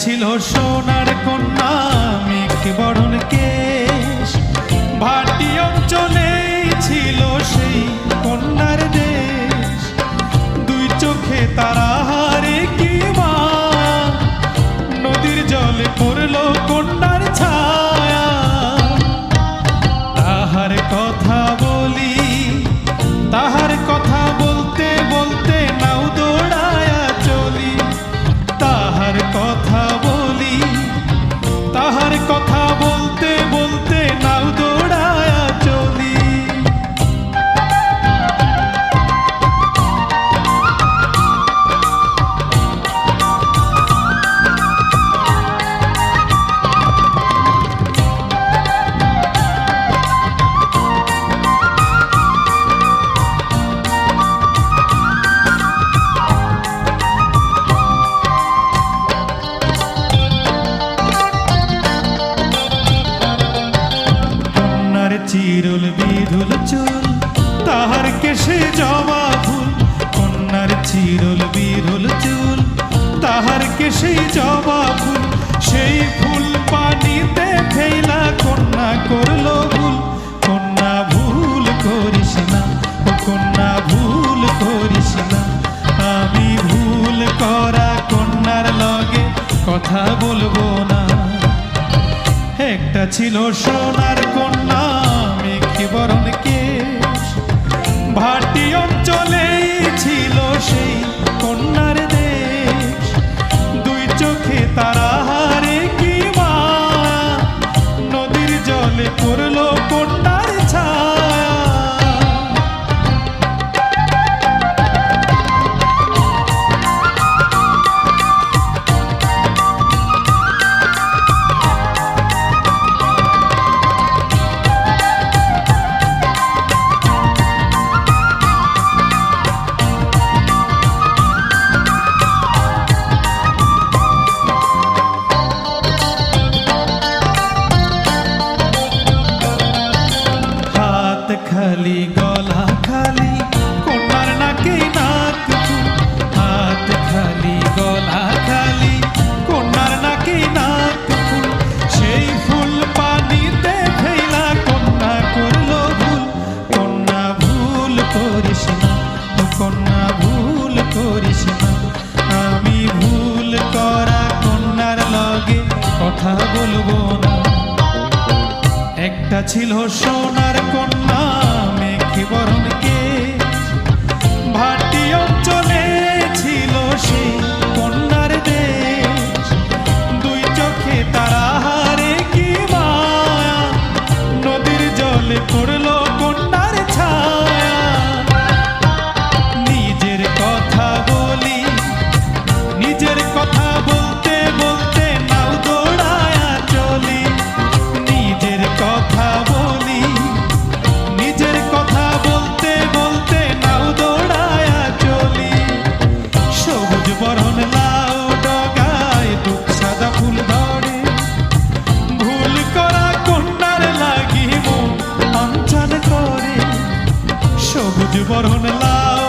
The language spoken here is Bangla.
ছিল সোনার কন্যা মেঘ বরণ কেশ, ভাটি অঞ্চলে ছিল সেই কন্যার দেশ। দুই চোখে তারা হারে কি মা, নদীর জলে পড়ল কন্যার ছায়া। তাহার কথা বলি, তাহার কথা বলতে বলতে নাও দৌড়ায়া চলি। তাহার কথা বলি, তাহার কথা বলতে বলতে নাও দৌড়ায়া চলি। চিরুল বিধুল চুল, তাহার কেশে জবা ফুল। কন্যার চিরুল বিধুল চুল, তাহার কেশে জবা ফুল। সেই ফুল পানিতে ফেলা কন্যা করলো ভুল। কন্যা ভুল করিস না, ও কন্যা ভুল করিস না। আমি ভুল করা কন্যার লগে কথা বলবো না। একটা ছিল সোনার কন্যা মেঘ বরণ কেশ, ভাটি অঞ্চলে ছিল সেই কন্যার দেশ। দুই চোখে তারা হারে কি মা, নদীর জলে পড়ল কন্যার ছায়া। খালি গলা খালি কন্যার নাকে নাক ফুল। হাত খালি গলা খালি কন্যার নাকে নাক ফুল। সেই ফুল পানিতে ফেলা কন্যা করলো ভুল। কন্যা ভুল করিস না, ও কন্যা ভুল করিস না। আমি ভুল করা কন্যার লগে কথা বলবো না। একটা ছিল সোনার কন্যা মেঘ বরণ কেশ, ভাটি অঞ্চলে ছিল সেই কন্যার দেশ। দুই চোখে তারা হারে কি মায়া, নদীর জলে পড়ল কন্যার ছায়া। নিজের কথা বলি, নিজের কথা বলতে বলতে নাও দৌড়ায়া চলি। নিজের কথা বলি, নিজের কথা বলতে বলতে নাও দৌড়ায়া চলি। সবুজ বরণ লাউ ডগায় দুঃখ সাদা ফুল ধরে, ভুল করা কন্যার লাগি মন অঞ্চল করে। সবুজ বরণ লাউ